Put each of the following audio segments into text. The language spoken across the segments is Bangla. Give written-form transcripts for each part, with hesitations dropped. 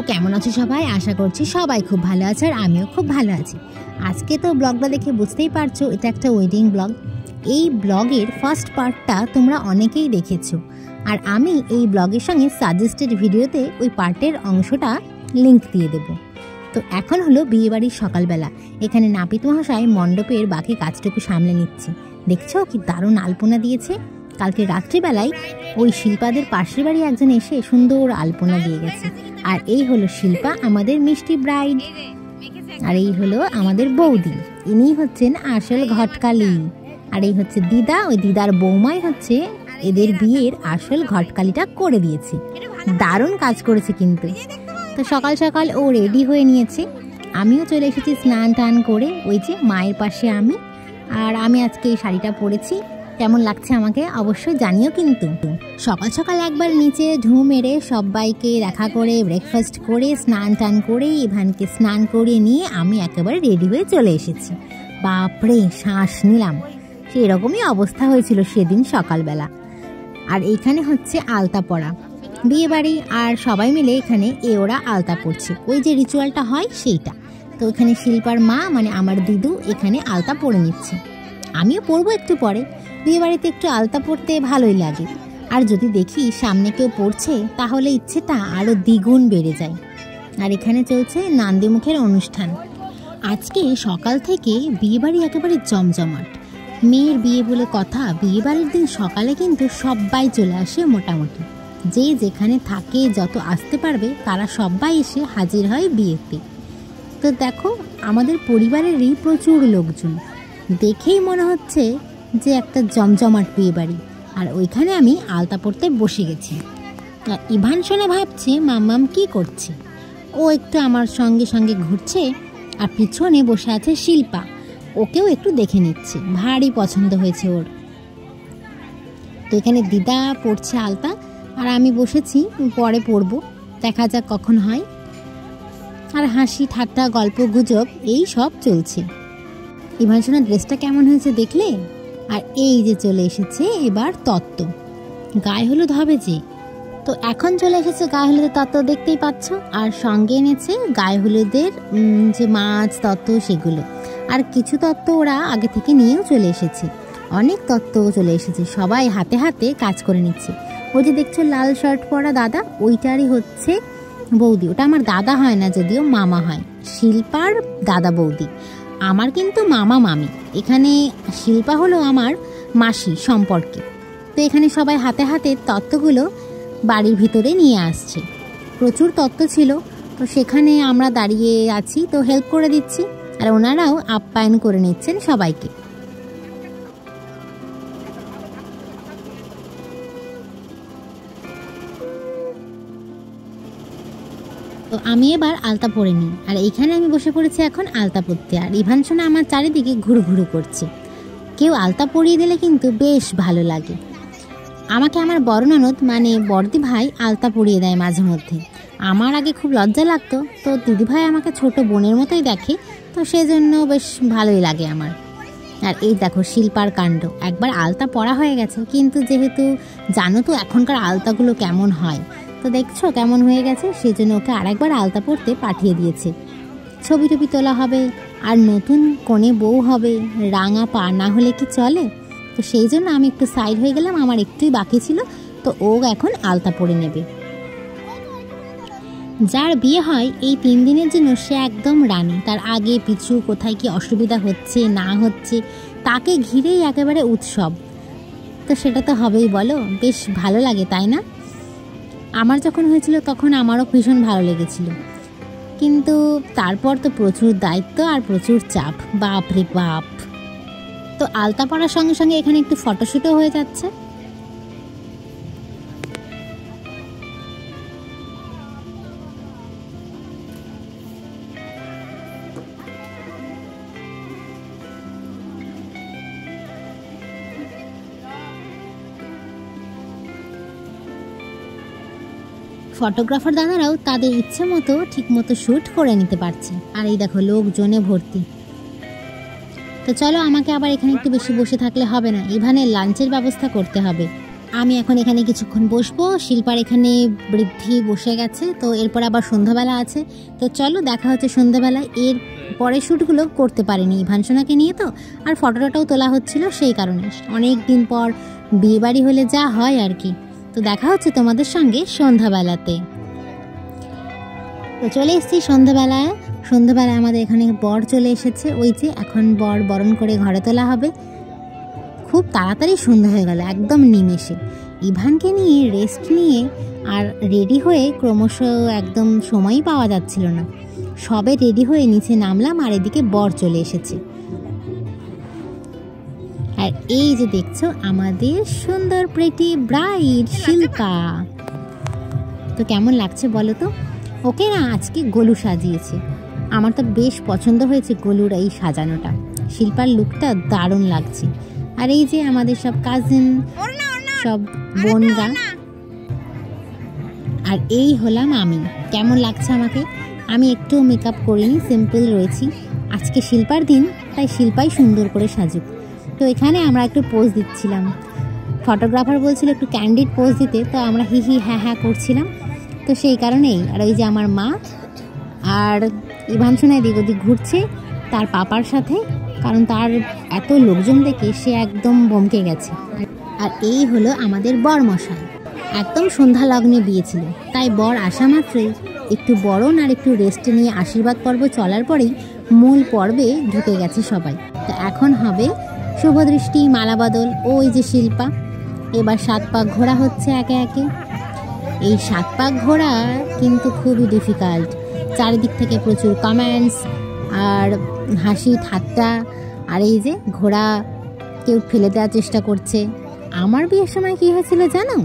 কেমন আছো সবাই? আশা করছি সবাই খুব ভালো আছে আর আমিও খুব ভালো আছি। আজকে তো ব্লগটা দেখে বুঝতেই পারছো এটা একটা ওয়েডিং ব্লগ। এই ব্লগের ফার্স্ট পার্টটা তোমরা অনেকেই দেখেছো, আর আমি এই ব্লগের সঙ্গে সাজেস্টেড ভিডিওতে ওই পার্টের অংশটা লিংক দিয়ে দেব। তো এখন হলো বিয়েবাড়ির সকালবেলা। এখানে নাপিত মহাশয় মণ্ডপের বাকি কাজটুকু সামলে নিচ্ছে। দেখছো কি দারুণ আলপনা দিয়েছে। কালকে রাত্রিবেলায় ওই শিল্পাদের পাশের বাড়ি একজন এসে সুন্দর আলপনা দিয়ে গেছে। আর এই হলো শিল্পা, আমাদের মিষ্টি ব্রাইড। আর এই হলো আমাদের বৌদি, ইনি হচ্ছেন আসল ঘটকালি। আর এই হচ্ছে দিদা, ওই দিদার বৌমাই হচ্ছে এদের বিয়ের আসল ঘটকালিটা করে দিয়েছে। দারুণ কাজ করেছে কিন্তু। তো সকাল সকাল ও রেডি হয়ে নিয়েছে, আমিও চলে এসেছি স্নান টান করে। ওই যে মায়ের পাশে আমি, আর আমি আজকে এই শাড়িটা পরেছি। কেমন লাগছে আমাকে অবশ্যই জানিও কিন্তু। সকাল সকাল একবার নিচে ঢু মেরে সবাইকে দেখা করে ব্রেকফাস্ট করে স্নান টান করে ইভানকে স্নান করিয়ে নিয়ে আমি একেবারে রেডি হয়ে চলে এসেছি। বাপরে শ্বাস নিলাম, সেরকমই অবস্থা হয়েছিল সেদিন সকালবেলা। আর এইখানে হচ্ছে আলতা পরা বিয়ে বাড়ি, আর সবাই মিলে এখানে ওরা আলতা পড়ছে, ওই যে রিচুয়ালটা হয় সেইটা। তো এখানে শিল্পার মা মানে আমার দিদু এখানে আলতা পরে নিচ্ছে, আমিও পরবো একটু পরে। বিয়ে বাড়িতে একটু আলতা পরতে ভালোই লাগে, আর যদি দেখি সামনে কেউ পড়ছে তাহলে ইচ্ছেটা আরও দ্বিগুণ বেড়ে যায়। আর এখানে চলছে নান্দিমুখের অনুষ্ঠান। আজকে সকাল থেকে বিয়ে বাড়ি একেবারে জমজমাট। মেয়ের বিয়ে বলে কথা, বিয়ে বাড়ির দিন সকালে কিন্তু সবাই চলে আসে মোটামুটি। যে যেখানে থাকে যত আসতে পারবে তারা সবাই এসে হাজির হয় বিয়েতে। তো দেখো আমাদের পরিবারেরই প্রচুর লোকজন, দেখেই মনে হচ্ছে যে একটা জমজমাট বিয়ে বাড়ি। আর ওইখানে আমি আলতা পড়তে বসে গেছি। ইভান সোনা ভাবছে মাম্মাম কি করছে, ও একটু আমার সঙ্গে সঙ্গে ঘুরছে, আর পিছনে বসে আছে শিল্পা, ওকেও একটু দেখে নিচ্ছে, ভারী পছন্দ হয়েছে ওর। তো এখানে দিদা পড়ছে আলতা, আর আমি বসেছি, পরে পড়বো, দেখা যাক কখন হয়। আর হাসি ঠাট্টা গল্প গুজব এই সব চলছে। ইভান সোনার ড্রেসটা কেমন হয়েছে দেখলে? আর এই যে চলে এসেছে এবার তত্ত্ব, গায়ে হলুদ হবে যে। তো এখন চলে এসেছে গায়ে হলুদের তত্ত্ব, দেখতেই পাচ্ছ। আর সঙ্গে এনেছে গায়ে হলুদের যে মাছ তত্ত্ব সেগুলো, আর কিছু তত্ত্ব ওরা আগে থেকে নিয়েও চলে এসেছে। অনেক তত্ত্ব চলে এসেছে, সবাই হাতে হাতে কাজ করে নিচ্ছে। ওই যে দেখছো লাল শার্ট পরা দাদা, ওইটারই হচ্ছে বৌদি। ওটা আমার দাদা হয় না, যদিও মামা হয়, শিল্পার দাদা বৌদি। আমার কিন্তু মামা মামি। এখানে শিল্পা হলো আমার মাসি সম্পর্কে। তো এখানে সবাই হাতে হাতে তত্ত্বগুলো বাড়ির ভিতরে নিয়ে আসছে। প্রচুর তত্ত্ব ছিল, তো সেখানে আমরা দাঁড়িয়ে আছি, তো হেল্প করে দিচ্ছি, আর ওনারাও আপ্যায়ন করে নিচ্ছেন সবাইকে। তো আমি এবার আলতা পরে নিই, আর এইখানে আমি বসে পড়েছি এখন আলতা পরতে। আর ইভান সোনা আমার চারিদিকে ঘুরু ঘুরু করছে। কেউ আলতা পরিয়ে দিলে কিন্তু বেশ ভালো লাগে। আমাকে আমার বড় ননদ মানে বড়দি ভাই আলতা পরিয়ে দেয় মাঝে মধ্যে। আমার আগে খুব লজ্জা লাগতো, তো দিদিভাই আমাকে ছোট বোনের মতোই দেখে, তো সেজন্য বেশ ভালোই লাগে আমার। আর এই দেখো শিল্পার কাণ্ড, একবার আলতা পরা হয়ে গেছে, কিন্তু যেহেতু জানো তো এখনকার আলতাগুলো কেমন হয়, তো দেখছো কেমন হয়ে গেছে, সেই জন্য ওকে আরেকবার আলতা পরতে পাঠিয়ে দিয়েছে। ছবি টবি তোলা হবে, আর নতুন কনে বউ হবে, রাঙা পা না হলে কি চলে? তো সেই জন্য আমি একটু সাইড হয়ে গেলাম, আমার একটুই বাকি ছিল, তো ও এখন আলতা পরে নেবে। যার বিয়ে হয় এই 3 দিনের জন্য সে একদম রানী, তার আগে পিছু কোথায় কি অসুবিধা হচ্ছে না হচ্ছে তাকে ঘিরেই একেবারে উৎসব। তো সেটা তো হবেই বলো, বেশ ভালো লাগে তাই না? আমার যখন হয়েছিল তখন আমারও ভীষণ ভালো লেগেছিল, কিন্তু তারপর তো প্রচুর দায়িত্ব আর প্রচুর চাপ, বাপ রে বাপ। তো আলতা পরার সঙ্গে সঙ্গে এখানে একটু ফটোশ্যুটও হয়ে যাচ্ছে। ফটোগ্রাফার দাদারাও তাদের ইচ্ছে মতো ঠিক মতো শ্যুট করে নিতে পারছে। আর এই দেখো লোকজনে ভর্তি। তো চলো, আমাকে আবার এখানে একটু বেশি বসে থাকলে হবে না, ইভানের লাঞ্চের ব্যবস্থা করতে হবে। আমি এখন এখানে কিছুক্ষণ বসবো। শিল্পার এখানে বৃদ্ধি বসে গেছে, তো এরপর আবার সন্ধ্যাবেলা আছে। তো চলো দেখা হচ্ছে সন্ধ্যাবেলায়। এর পরে শ্যুটগুলো করতে পারিনি ভানসোনাকে নিয়ে, তো আর ফটোটাও তোলা হচ্ছিল, সেই কারণে অনেক দিন পর বিয়েবাড়ি হলে যা হয় আর কি। তো দেখা হচ্ছে তোমাদের সঙ্গে সন্ধ্যাবেলাতে। তো চলে এসেছি সন্ধ্যাবেলায়। সন্ধ্যাবেলায় আমাদের এখানে বর চলে এসেছে, ওই যে এখন বর বরণ করে ঘরে তোলা হবে। খুব তাড়াতাড়ি সন্ধ্যা হয়ে গেল, একদম নিমেষে। ইভানকে নিয়ে রেস্ট নিয়ে আর রেডি হয়ে ক্রমশ একদম সময়ই পাওয়া যাচ্ছিল না। সবে রেডি হয়ে নিচে নামলাম আর এদিকে বর চলে এসেছে। আর এই যে দেখছো আমাদের সুন্দর প্রেটি ব্রাইড শিল্পা। তো কেমন লাগছে বলো তো? ওকে না আজকে গোলু সাজিয়েছে, আমার তো বেশ পছন্দ হয়েছে গোলুর এই সাজানোটা। শিল্পার লুকটা দারুণ লাগছে। আর এই যে আমাদের সব কাজিন, সব বোনরা, আর এই হলাম আমি। কেমন লাগছে আমাকে? আমি একটু মেকআপ করিনি, সিম্পল রয়েছি। আজকে শিল্পার দিন, তাই শিল্পাই সুন্দর করে সাজুক। তো এখানে আমরা একটু পোজ দিচ্ছিলাম, ফটোগ্রাফার বলছিল একটু ক্যান্ডিড পোজ দিতে, তো আমরা হি হি হ্যাঁ হ্যাঁ করছিলাম, তো সেই কারণেই। আর ওই যে আমার মা আর ইভানসোনা এদিক ওদিক ঘুরছে তার পাপার সাথে, কারণ তার এত লোকজন দেখে সে একদম বমকে গেছে। আর এই হলো আমাদের বরমশাই। একদম সন্ধ্যা লগ্নে বিয়ে ছিল, তাই বর আসা মাত্রই একটু বরণ আর একটু রেস্ট নিয়ে আশীর্বাদ পর্ব চলার পরেই মূল পর্বে ঢুকে গেছে সবাই। তো এখন হবে শুভদৃষ্টি, মালাবদল। ওই যে শিল্পা, এবার 7 পাক ঘোরা হচ্ছে একে একে। এই 7 পাক ঘোরা কিন্তু খুবই ডিফিকাল্ট। চারিদিক থেকে প্রচুর কমেন্টস আর হাসি ঠাট্টা। আর এই যে ঘোড়া কেউ ফেলে দেওয়ার চেষ্টা করছে। আমার বিয়ের সময় কী হয়েছিল জানো?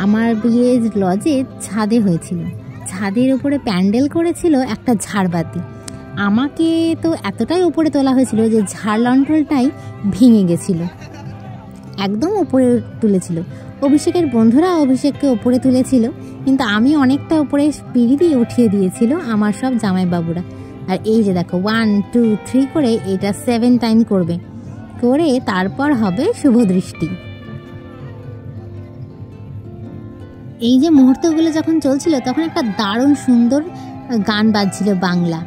আমার বিয়ের লজে ছাদে হয়েছিল, ছাদের উপরে প্যান্ডেল করেছিল একটা ঝাড়বাতি। আমাকে তো এতটাই উপরে তোলা হয়েছিল যে ঝাড় লণ্ঠনটাই ভেঙে গেছিল, একদম উপরে তুলেছিল। অভিষেকের বন্ধুরা অভিষেককে উপরে তুলেছিল, কিন্তু আমি অনেকটা উপরে পিঁড়ি দিয়ে উঠিয়ে দিয়েছিল আমার সব জামাইবাবুরা। আর এই যে দেখো 1 2 3 করে এটা 7 টাইম করবে, করে তারপর হবে শুভদৃষ্টি। এই যে মুহূর্তগুলো যখন চলছিল তখন একটা দারুণ সুন্দর গান বাজছিল বাংলা।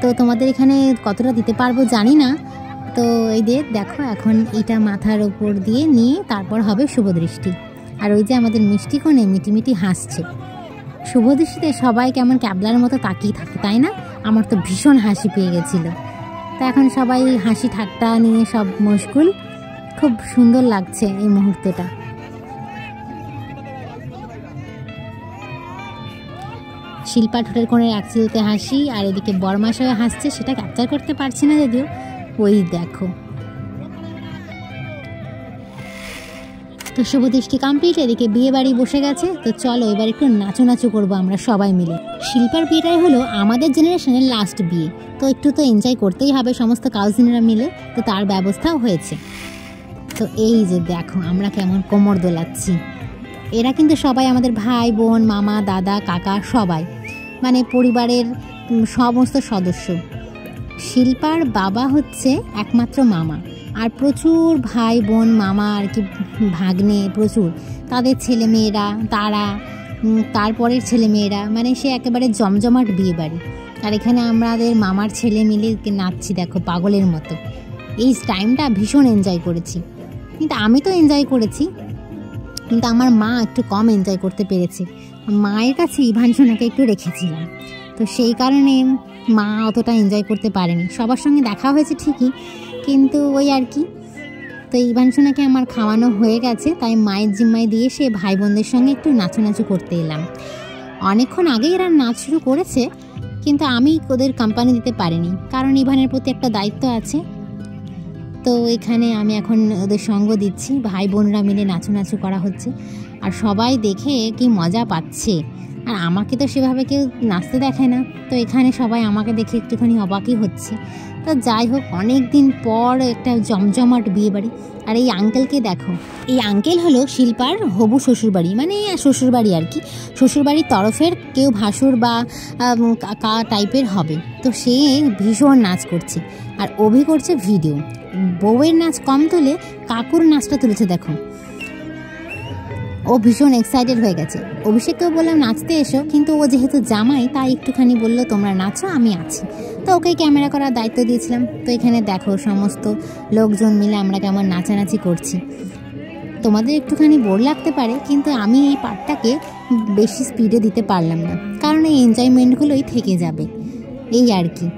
তো তোমাদের এখানে কতটা দিতে পারবো জানি না। তো এই দেখো এখন এটা মাথার উপর দিয়ে নিয়ে তারপর হবে শুভদৃষ্টি। আর ওই যে আমাদের মিষ্টি কোণে মিটিমিটি হাসছে। শুভদৃষ্টিতে সবাই কেমন ক্যাবলার মতো তাকিয়ে থাকে, তাই না? আমার তো ভীষণ হাসি পেয়ে গেছিল। তো এখন সবাই হাসি ঠাট্টা নিয়ে সব মশগুল। খুব সুন্দর লাগছে এই মুহূর্তটা। শিল্পা ঠোঁটের কোণের এক চিলতে হাসি, আর এদিকে বরমাশায় হাসছে, সেটা ক্যাপচার করতে পারছি না যদিও। ওই দেখো, তো শুভদৃষ্টি কমপ্লিট, এদিকে বিয়ে বাড়ি বসে গেছে। তো চলো এবার একটু নাচু করবো আমরা সবাই মিলে। শিল্পার বিয়েটাই হলো আমাদের জেনারেশনের লাস্ট বিয়ে, তো একটু তো এনজয় করতেই হবে সমস্ত কাজিনরা মিলে, তো তার ব্যবস্থাও হয়েছে। তো এই যে দেখো আমরা কেমন কোমর দোলাচ্ছি। এরা কিন্তু সবাই আমাদের ভাই বোন, মামা দাদা কাকা, সবাই মানে পরিবারের সমস্ত সদস্য। শিল্পার বাবা হচ্ছে একমাত্র মামা, আর প্রচুর ভাই বোন মামা আর কি ভাগ্নে প্রচুর, তাদের ছেলে মেয়েরা, তারা তারপরের ছেলে মেয়েরা, মানে সে একেবারে জমজমাট বিয়ে বাড়ি। আর এখানে আমাদের মামার ছেলে মিলে নাচছি দেখো পাগলের মতো। এই টাইমটা ভীষণ এনজয় করেছি, কিন্তু আমি তো এনজয় করেছি, কিন্তু আমার মা একটু কম এনজয় করতে পেরেছে। মায়ের কাছে ইভানসোনাকে একটু রেখেছিলাম, তো সেই কারণে মা অতটা এনজয় করতে পারেনি। সবার সঙ্গে দেখা হয়েছে ঠিকই, কিন্তু ওই আর কি। তো ইভানসোনাকে আমার খাওয়ানো হয়ে গেছে, তাই মায়ের জিম্মায় দিয়ে সে ভাই বোনদের সঙ্গে একটু নাচু করতে এলাম। অনেকক্ষণ আগেই এরা নাচ শুরু করেছে, কিন্তু আমি ওদের কোম্পানি দিতে পারিনি, কারণ ইভানের প্রতি একটা দায়িত্ব আছে। তো এখানে আমি এখন ওদের সঙ্গ দিচ্ছি, ভাই বোনরা মিলে নাচু করা হচ্ছে, আর সবাই দেখে কি মজা পাচ্ছে। আর আমাকে তো সেভাবে কেউ নাচতে দেখে না, তো এখানে সবাই আমাকে দেখে একটুখানি অবাকই হচ্ছে। তো যাই হোক, অনেক দিন পর একটা জমজমাট বিয়ে বাড়ি। আর এই আঙ্কেলকে দেখো, এই আঙ্কেল হলো শিল্পার হবু শ্বশুরবাড়ি, মানে শ্বশুরবাড়ি আর কি, শ্বশুরবাড়ির তরফের কেউ ভাসুর বা কাকা টাইপের হবে। তো সে ভীষণ নাচ করছে, আর অভি করছে ভিডিও। বউয়ের নাচ কম তুলে কাকুর নাচটা তুলেছে দেখো। ও ভীষণ এক্সাইটেড হয়ে গেছে। অভিষেককেও বললাম নাচতে এসো, কিন্তু ও যেহেতু জামাই তাই একটুখানি বললো তোমরা নাচো, আমি আছি। তো ওকে ক্যামেরা করার দায়িত্ব দিয়েছিলাম। তো এখানে দেখো সমস্ত লোকজন মিলে আমরা কেমন নাচানাচি করছি। তোমাদের একটুখানি বোর লাগতে পারে, কিন্তু আমি এই পার্টটাকে বেশি স্পিডে দিতে পারলাম না, কারণ এই এনজয়মেন্টগুলোই থেকে যাবে, এই আর কি।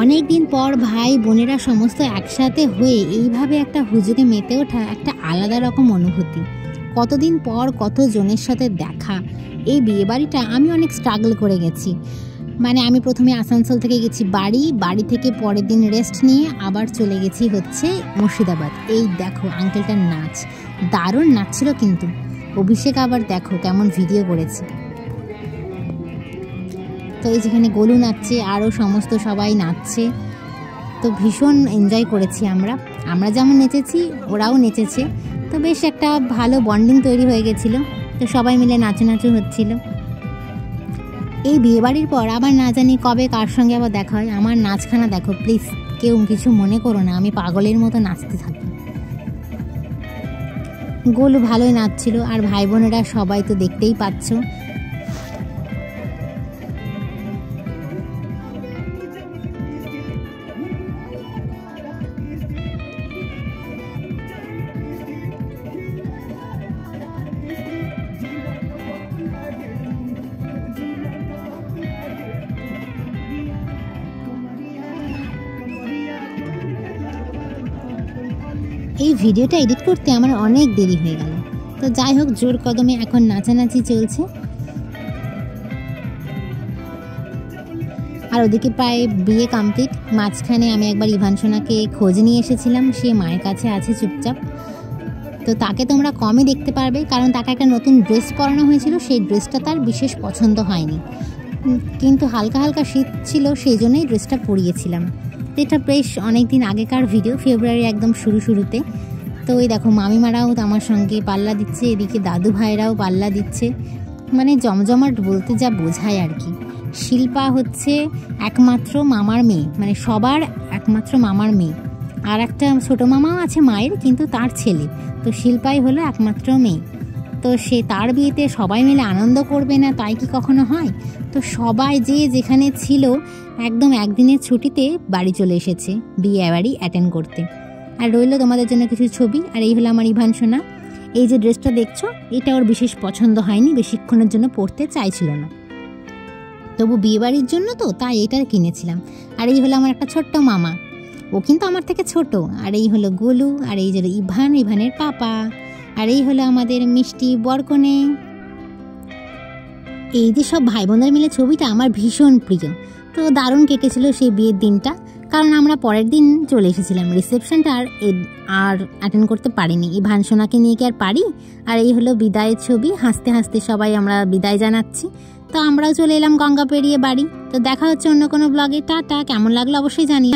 অনেক দিন পর ভাই বোনেরা সমস্ত একসাথে হয়ে এইভাবে একটা হুজুগে মেতে ওঠা একটা আলাদা রকম অনুভূতি। কতদিন পর কত জনের সাথে দেখা। এই বিয়েবাড়িটা আমি অনেক স্ট্রাগল করে গেছি। মানে আমি প্রথমে আসানসোল থেকে গেছি বাড়ি থেকে পরের দিন রেস্ট নিয়ে আবার চলে গেছি হচ্ছে মুর্শিদাবাদ। এই দেখো আঙ্কেলটার নাচ, দারুণ নাচছিল কিন্তু। অভিষেক আবার দেখো কেমন ভিডিও করেছে। তো এই যেখানে গোলু নাচছে, আরও সমস্ত সবাই নাচছে। তো ভীষণ এনজয় করেছি আমরা যেমন নেচেছি ওরাও নেচেছে। তো বেশ একটা ভালো বন্ডিং তৈরি হয়ে গেছিলো। তো সবাই মিলে নাচানাচি হচ্ছিল। এই বিয়েবাড়ির পর আবার না জানি কবে কার সঙ্গে আবার দেখা হয়। আমার নাচখানা দেখো প্লিজ, কেউ কিছু মনে করো না, আমি পাগলের মতো নাচতে থাকি। গোলু ভালোই নাচছিল, আর ভাই বোনেরা সবাই তো দেখতেই পাচ্ছ। এই ভিডিওটা এডিট করতে আমার অনেক দেরি হয়ে গেল। তো যাই হোক, জোর কদমে এখন নাচানাচি চলছে। আর ওদিকে প্রায় বিয়ে কমপ্লিট। মাঝখানে আমি একবার ইভান সোনাকে খোঁজ নিয়ে এসেছিলাম, সে মায়ের কাছে আছে চুপচাপ। তো তাকে তোমরা কমই দেখতে পারবে, কারণ তাকে একটা নতুন ড্রেস পরানো হয়েছিল, সেই ড্রেসটা তার বিশেষ পছন্দ হয়নি, কিন্তু হালকা হালকা শীত ছিল সেই জন্যই ড্রেসটা পরিয়েছিলাম। এটা বেশ অনেক দিন আগেকার ভিডিও, ফেব্রুয়ারি একদম শুরুতে। তো ওই দেখো মামিমারাও আমার সঙ্গে পাল্লা দিচ্ছে, এদিকে দাদু ভাইরাও পাল্লা দিচ্ছে। মানে জমজমাট বলতে যা বোঝায় আর কি। শিল্পা হচ্ছে একমাত্র মামার মেয়ে, মানে সবার একমাত্র মামার মেয়ে। আর একটা ছোটো মামাও আছে মায়ের, কিন্তু তার ছেলে। তো শিল্পাই হলো একমাত্র মেয়ে। তো সে তার বিয়েতে সবাই মিলে আনন্দ করবে না, তাই কি কখনো হয়? তো সবাই যে যেখানে ছিল একদম একদিনের ছুটিতে বাড়ি চলে এসেছে বিয়ে বাড়ি অ্যাটেন্ড করতে। আর রইলো তোমাদের জন্য কিছু ছবি। আর এই হলো আমার ইভান সোনা। এই যে ড্রেসটা দেখছো, এটা ওর বিশেষ পছন্দ হয়নি, বেশিক্ষণের জন্য পরতে চাইছিল না, তবু বিয়েবাড়ির জন্য তো তাই এটা কিনেছিলাম। আর এই হলো আমার একটা ছোট্ট মামা, ও কিন্তু আমার থেকে ছোট। আর এই হলো গোলু, আর এই যে ইভানের পাপা, আর এই হলো আমাদের মিষ্টি বরকনে। এই যে সব ভাই বোনদের মিলে ছবিটা আমার ভীষণ প্রিয়। তো দারুণ কেটেছিল সেই বিয়ের দিনটা, কারণ আমরা পরের দিন চলে এসেছিলাম। রিসেপশনটা আর অ্যাটেন্ড করতে পারিনি, ইভান সোনাকে নিয়ে কি আর পারি। আর এই হলো বিদায়ের ছবি, হাসতে হাসতে সবাই আমরা বিদায় জানাচ্ছি। তো আমরাও চলে এলাম গঙ্গা পেরিয়ে বাড়ি। তো দেখা হচ্ছে অন্য কোনো ব্লগে। টাটা। কেমন লাগলো অবশ্যই জানি।